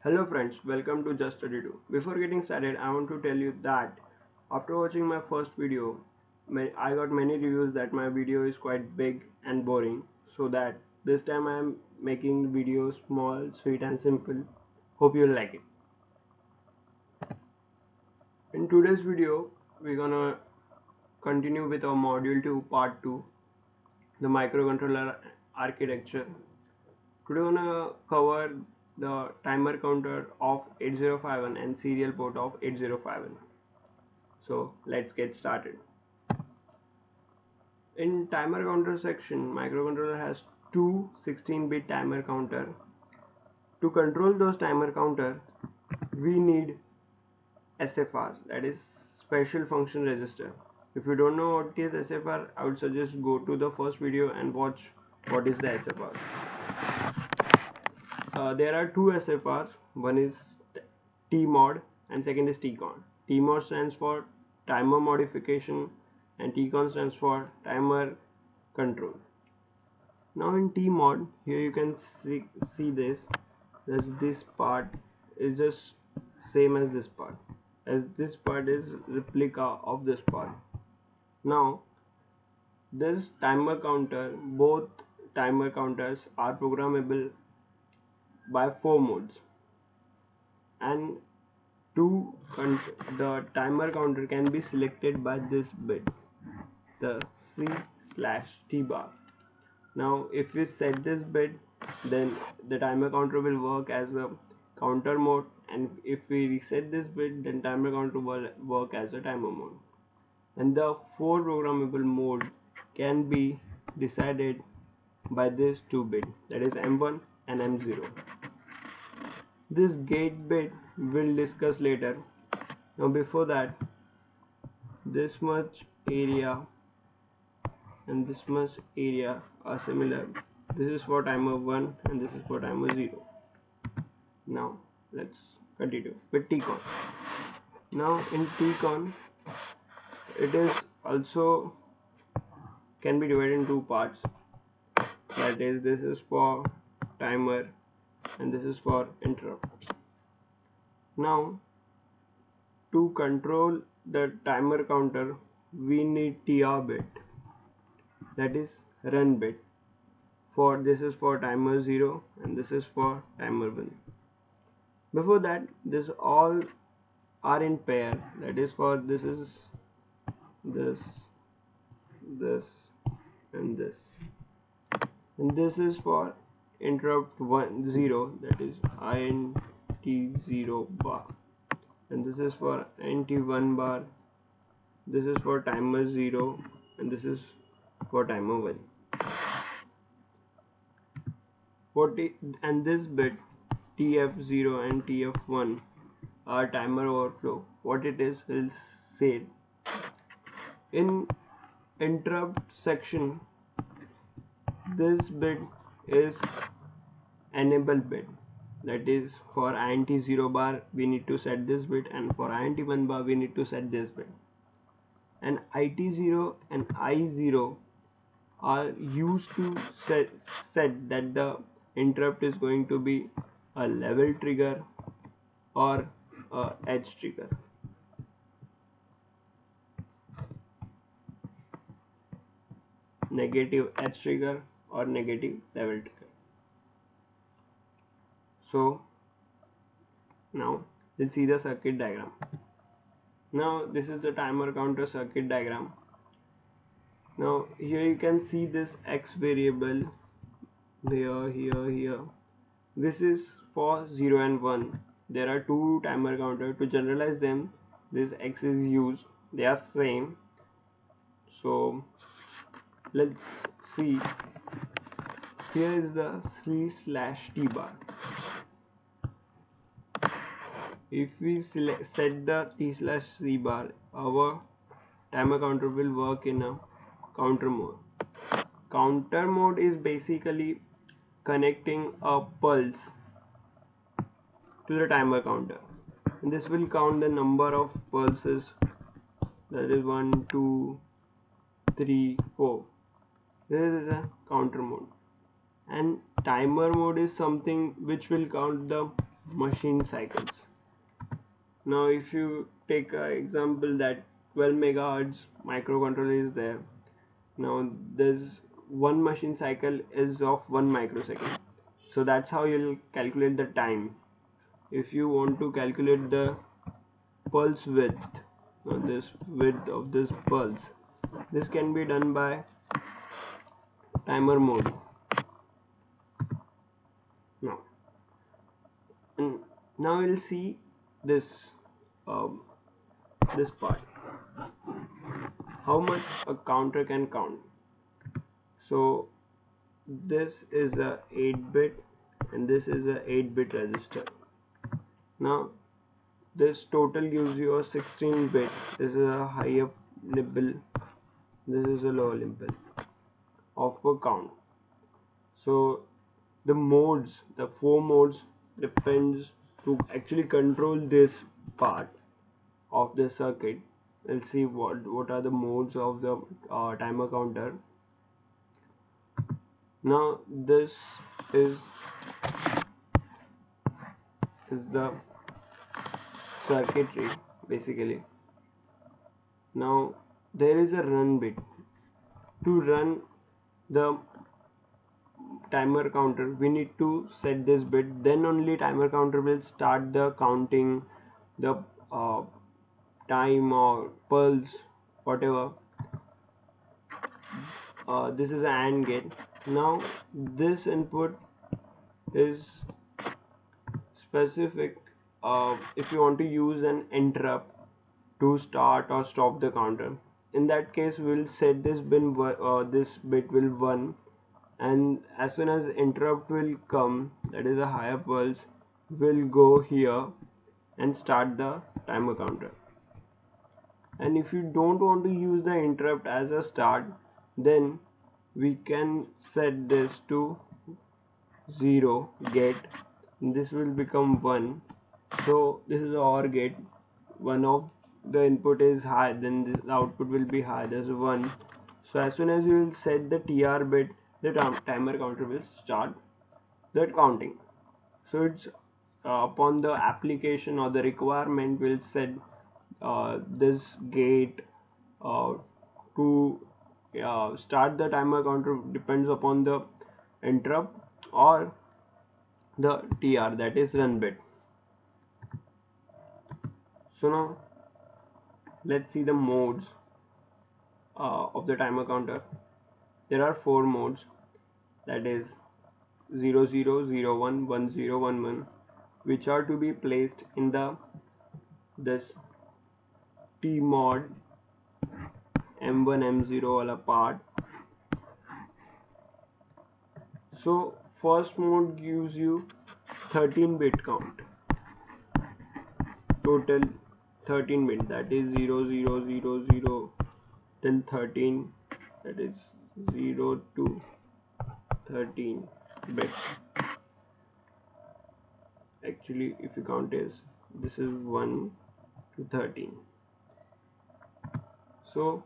Hello friends, welcome to Just Study 2. Before getting started, I want to tell you that after watching my first video, I got many reviews that my video is quite big and boring. So that this time I am making videos small, sweet and simple. Hope you'll like it. In today's video, we're gonna continue with our module 2 part 2, the microcontroller architecture. Today we're gonna cover the timer counter of 8051 and serial port of 8051. So let's get started. In timer counter section, microcontroller has two 16-bit timer counter. To control those timer counter, we need SFRs, that is special function register. If you don't know what is SFR, I would suggest go to the first video and watch what is the SFR. There are two SFRs. One is TMOD and second is TCON. TMOD stands for timer modification and TCON stands for timer control. Now in TMOD, here you can see this part is just same as this part, as this part is replica of this part. Now this timer counter, both timer counters are programmable by 4 modes, and the timer counter can be selected by this bit, the C/T bar. Now if we set this bit, then the timer counter will work as a counter mode, and if we reset this bit, then timer counter will work as a timer mode. And the 4 programmable mode can be decided by this 2 bit, that is M1 and M0. This gate bit we'll discuss later. Now before that, this much area and this much area are similar. This is for timer 1 and this is for timer 0. Now let's continue with TCON. Now in TCON, it is also can be divided in two parts, that is, this is for timer and this is for interrupts. Now to control the timer counter, we need TR bit, that is run bit. For this is for timer 0 and this is for timer 1. Before that, this all are in pair, that is for this is this and this, and this is for interrupt 0, that is INT0 bar, and this is for INT1 bar. This is for timer 0 and this is for timer 1. And this bit TF0 and TF1 are timer overflow. What it is will say. In interrupt section, this bit is enable bit, that is for INT0 bar we need to set this bit, and for INT1 bar we need to set this bit. And IT0 and I0 are used to set that the interrupt is going to be a level trigger or a edge trigger. Negative edge trigger or negative level trigger. So now let's see the circuit diagram. Now this is the timer counter circuit diagram. Now here you can see this X variable here. This is for 0 and 1. There are two timer counter. To generalize them, this X is used. They are same. So let's see. Here is the C/T bar. If we set the T/C bar, our timer counter will work in a counter mode. Counter mode is basically connecting a pulse to the timer counter, and this will count the number of pulses, that is 1 2 3 4. This is a counter mode, and timer mode is something which will count the machine cycles. Now if you take an example that 12 megahertz microcontroller is there. Now this one machine cycle is of 1 microsecond. So that's how you'll calculate the time. If you want to calculate the pulse width, or this width of this pulse, this can be done by timer mode. Now, and now we'll see this um, this part, how much a counter can count. So this is a 8-bit and this is a 8-bit register. Now this total gives you a 16-bit. This is a higher nibble, this is a lower nibble of a count. So the modes, the 4 modes depends to actually control this part of the circuit. We'll see what are the modes of the timer counter. Now this is the circuitry basically. Now there is a run bit. To run the timer counter we need to set this bit, then only timer counter will start the counting, the uh, time or pulse, whatever. This is an AND gate. Now this input is specific if you want to use an interrupt to start or stop the counter. In that case we'll set this bit will 1, and as soon as interrupt will come, that is a higher pulse, will go here and start the timer counter. And if you don't want to use the interrupt as a start, then we can set this to 0 gate, this will become 1. So this is OR gate, one of the input is high, then the output will be high, there's 1. So as soon as you will set the TR bit, the timer counter will start that counting. So it's upon the application or the requirement will set this gate to start the timer counter, depends upon the interrupt or the TR, that is run bit. So now let's see the modes of the timer counter. There are 4 modes, that is 0 0 0 1 1 0 1 1, which are to be placed in this T mod M1 M0 wala part. So first mode gives you 13-bit count, total 13 bit, that is 0 0 0 0 till 13, that is 0 to 13 bit. Actually if you count is, this is 1 to 13. So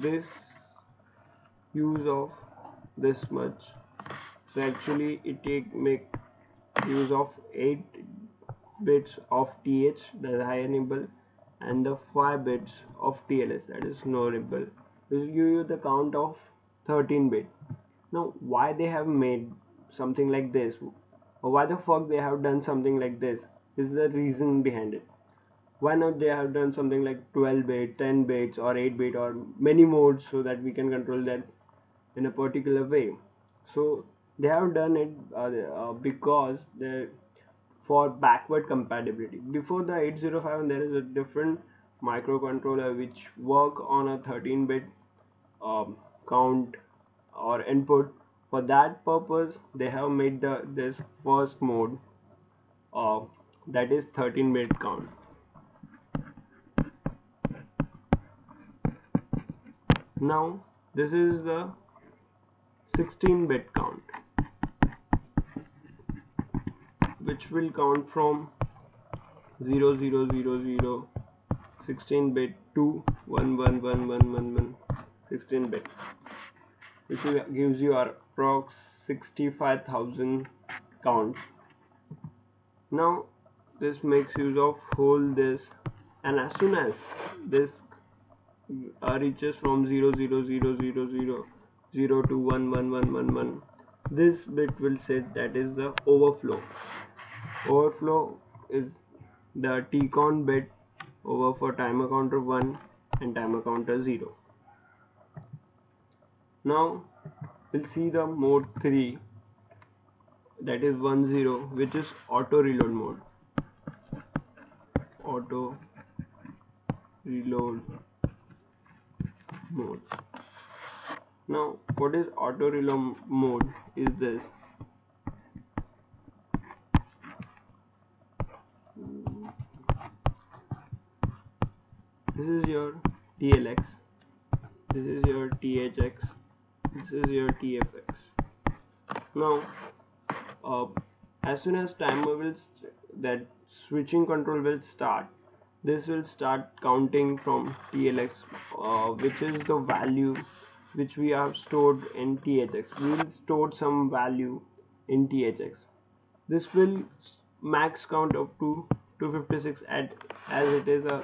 this use of this much, so actually it make use of 8 bits of TH, that is higher nibble, and the 5 bits of TLS, that is no nibble, which will give you the count of 13 bit. Now why they have made something like this, or why the fuck they have done something like this, is the reason behind it. Why not they have done something like 12 bit, 10 bits or 8 bit or many modes, so that we can control that in a particular way. So they have done it because they for backward compatibility. Before the 805 there is a different microcontroller which work on a 13-bit count or input. For that purpose they have made this first mode that is 13-bit count. Now this is the 16-bit count, which will count from 0 0 0 0 16-bit to 1 1 1 1 1 1 16-bit, which gives you approx 65,000 count. Now this makes use of hold this, and as soon as this reaches from 0 to 1 this bit will set, that is the overflow. Overflow is the tcon bit over for timer counter 1 and timer counter 0. Now we'll see the mode 3, that is 10, which is auto reload mode. Auto reload mode. Now what is auto reload mode is this. This is your TLX, this is your THX, this is your TFX. Now as soon as timer will that switching control will start, this will start counting from TLX, which is the value which we have stored in THX. We will store some value in THX. This will max count up to 256 as it is a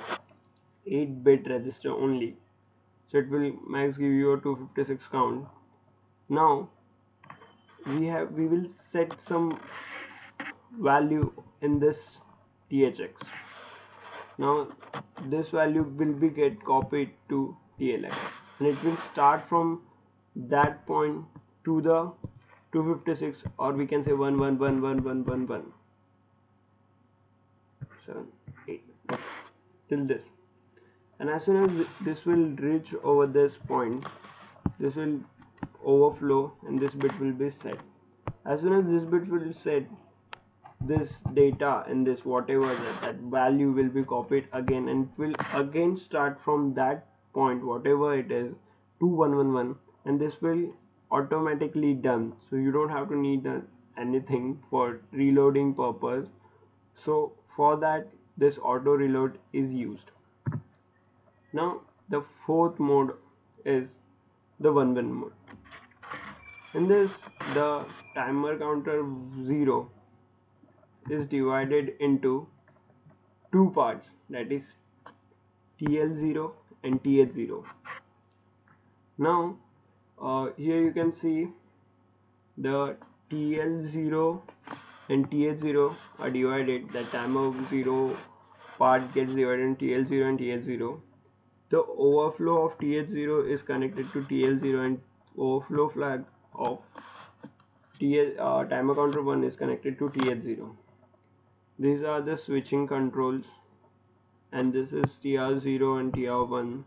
8-bit register only, so it will max give you a 256 count. Now we will set some value in this THX. Now this value will be get copied to TLX, and it will start from that point to the 256, or we can say 111111 7 8 till this. And as soon as this will reach over this point, this will overflow and this bit will be set. As soon as this bit will be set, this data and this whatever that value will be copied again, and it will again start from that point, whatever it is, to 111, and this will automatically done, so you don't have to need anything for reloading purpose. So for that this auto reload is used. Now the fourth mode is the 1-1 mode. In this, the timer counter 0 is divided into two parts, that is TL0 and TH0. Now here you can see the TL0 and TH0 are divided. The timer 0 part gets divided in TL0 and TH0. The overflow of TH0 is connected to TL0, and overflow flag of timer counter 1 is connected to TH0. These are the switching controls, and this is TR0 and TR1.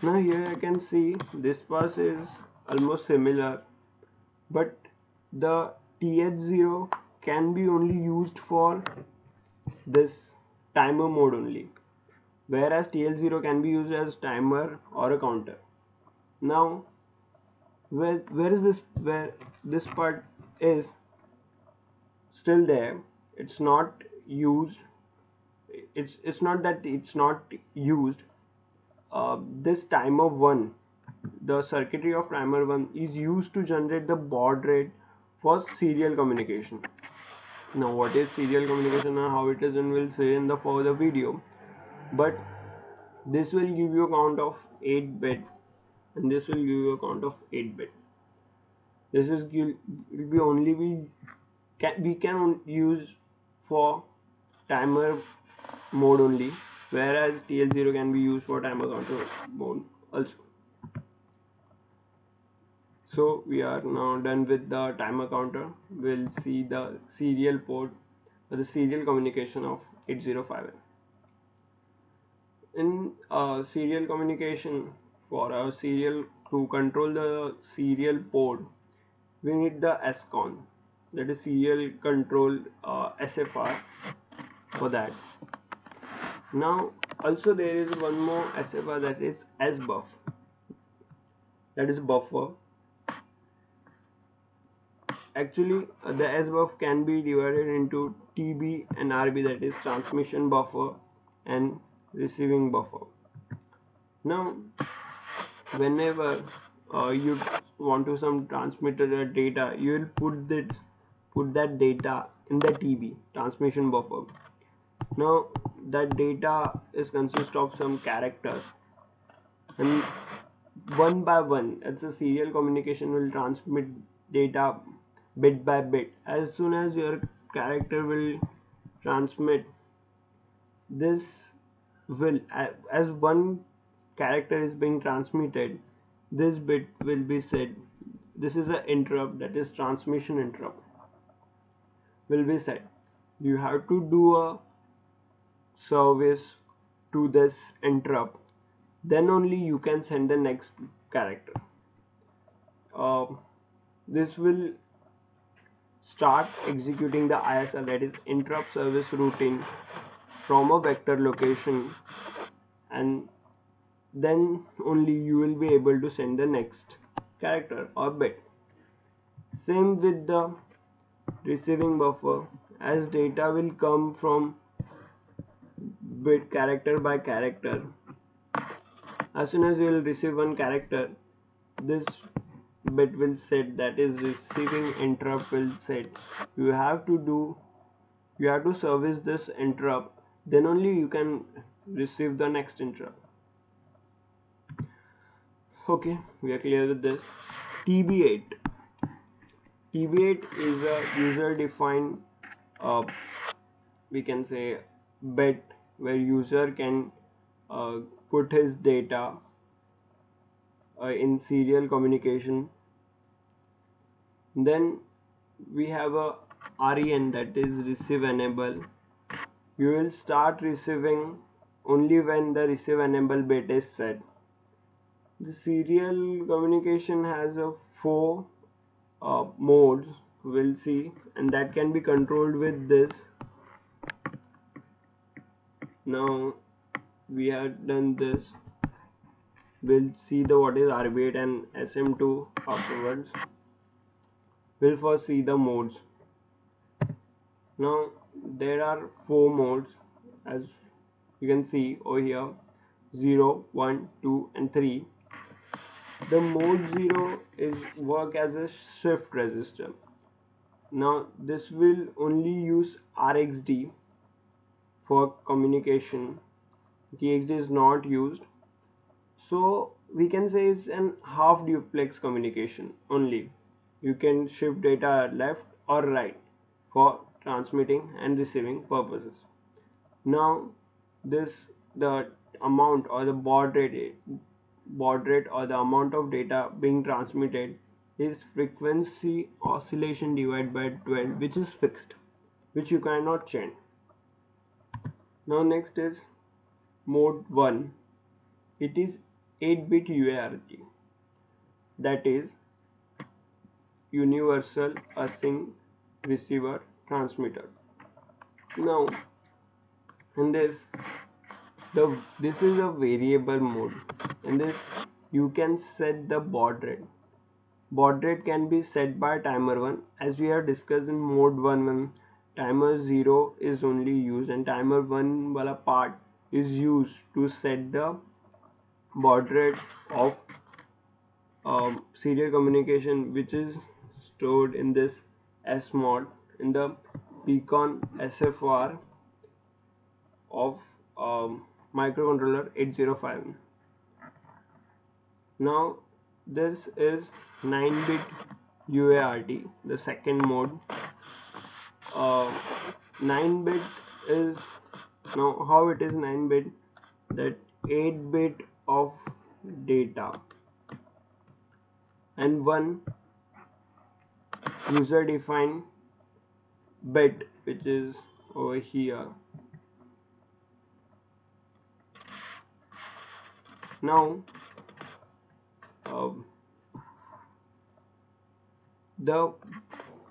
Now here you can see this bus is almost similar, but the TH0 can be only used for this timer mode only, whereas TL0 can be used as timer or a counter. Now where this part is still there, it's not used, it's not that it's not used. This timer 1, the circuitry of timer 1 is used to generate the baud rate for serial communication. Now what is serial communication and how it is, and we'll say in the further video, but this will give you a count of 8-bit, and this will give you a count of 8-bit. This is will be only we can use for timer mode only, whereas TL0 can be used for timer counter mode also. So we are now done with the timer counter. We'll see the serial port or the serial communication of 8051. In serial communication, for our serial to control the serial port, we need the SCON, that is serial control SFR for that. Now also there is one more SFR, that is SBUF, that is buffer. Actually the SBUF can be divided into TB and RB, that is transmission buffer and receiving buffer. Now whenever you want to some transmitter data, you will put this put that data in the TB, transmission buffer. Now that data is consist of some characters, and one by one, it's a serial communication, will transmit data bit by bit. As soon as your character will transmit this, will as one character is being transmitted, this bit will be set. This is an interrupt, that is transmission interrupt will be set. You have to do a service to this interrupt, then only you can send the next character. This will start executing the ISR, that is interrupt service routine, from a vector location, and then only you will be able to send the next character or bit. Same with the receiving buffer, as data will come from bit character by character. As soon as you will receive one character, this bit will set, that is receiving interrupt will set. You have to service this interrupt, then only you can receive the next interrupt. Okay, we are clear with this. TB8 is a user defined, we can say, bit where user can put his data in serial communication. Then we have a REN, that is receive enable. You will start receiving only when the receive enable bit is set. The serial communication has a 4 modes, we'll see, and that can be controlled with this. Now we have done this. We'll see the what is RB8 and SM2 afterwards. We'll first see the modes. Now there are 4 modes, as you can see over here: 0, 1, 2 and 3. The mode 0 is work as a shift register. Now this will only use RxD for communication. TxD is not used, so we can say it's an half duplex communication only. You can shift data left or right for transmitting and receiving purposes. Now the amount or the baud rate or the amount of data being transmitted is frequency oscillation divided by 12, which is fixed, which you cannot change. Now next is mode 1. It is 8-bit UART, that is universal async receiver transmitter. Now in this is a variable mode. In this you can set the baud rate. Baud rate can be set by timer 1, as we have discussed in mode 1 when timer 0 is only used, and timer 1 wala part is used to set the baud rate of serial communication, which is stored in this SMOD in the beacon SFR of microcontroller 805. Now this is 9-bit UART, the second mode. 9-bit is, now how it is 9-bit, that 8-bit of data and one user defined bit, which is over here. Now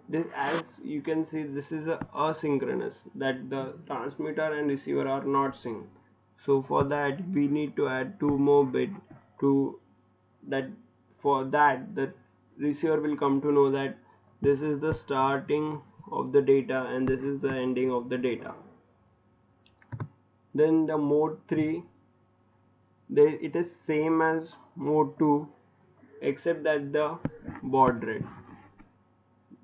this, as you can see, this is a asynchronous, that the transmitter and receiver are not synced. So for that we need to add 2 more bits to that. For that, the receiver will come to know that this is the starting of the data and this is the ending of the data. Then the mode 3, it is same as mode 2, except that the baud rate,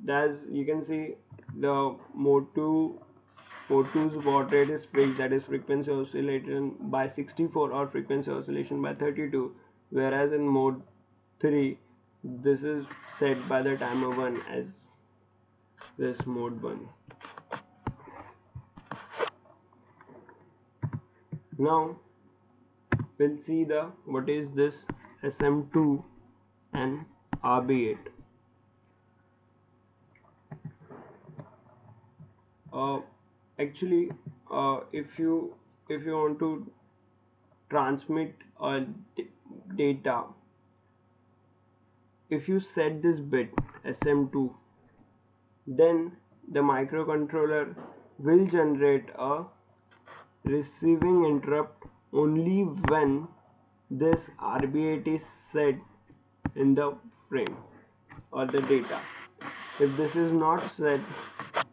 as you can see, the mode 2's baud rate is fixed, that is frequency oscillation by 64 or frequency oscillation by 32, whereas in mode 3 this is set by the timer 1 as this mode 1. Now we'll see the what is this SM2 and RB8. Actually, if you want to transmit data, if you set this bit SM2, then the microcontroller will generate a receiving interrupt only when this RB8 is set in the frame or the data. If this is not set,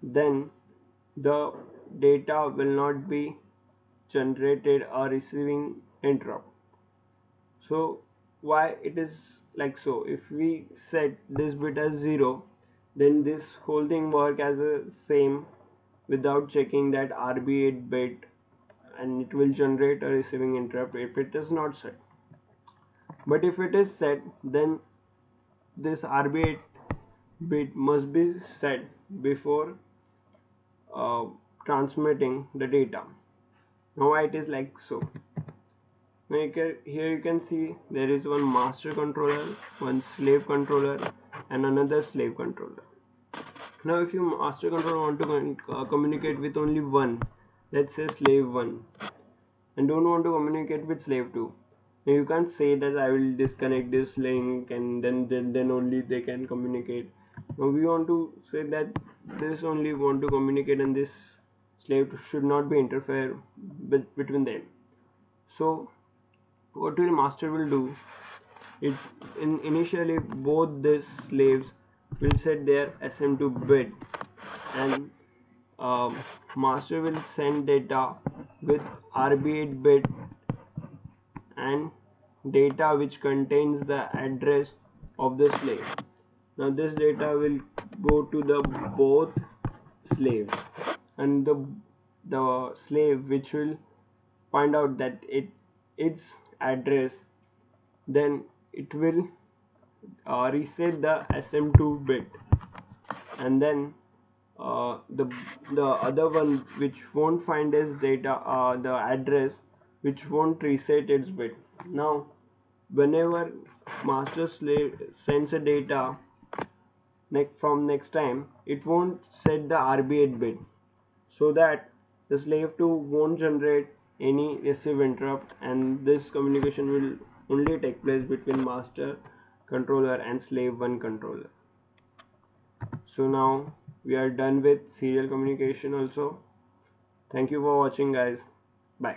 then the data will not be generated or receiving interrupt. So why it is like so? If we set this bit as 0, then this whole thing work as a same without checking that RB8 bit, and it will generate a receiving interrupt if it is not set. But if it is set, then this RB8 bit must be set before transmitting the data. Now why it is like so? Now here you can see there is one master controller, one slave controller, and another slave controller. Now if your master controller want to communicate with only one, let's say slave 1, and don't want to communicate with slave 2, now you can't say that I will disconnect this link and then only they can communicate. Now we want to say that this only want to communicate and this slave should not be interfere between them. So what will master will do, initially both these slaves will set their SM2 bit, and master will send data with RB8 bit and data which contains the address of the slave. Now this data will go to the both slaves, and the slave which will find out that its address, then it will reset the SM2 bit, and then the other one which won't find its data, the address which won't reset its bit. Now whenever master slave sends a data from next time, it won't set the RB8 bit, so that the slave 2 won't generate any receive interrupt, and this communication will only take place between master controller and slave 1 controller. So now we are done with serial communication also. Thank you for watching, guys. Bye.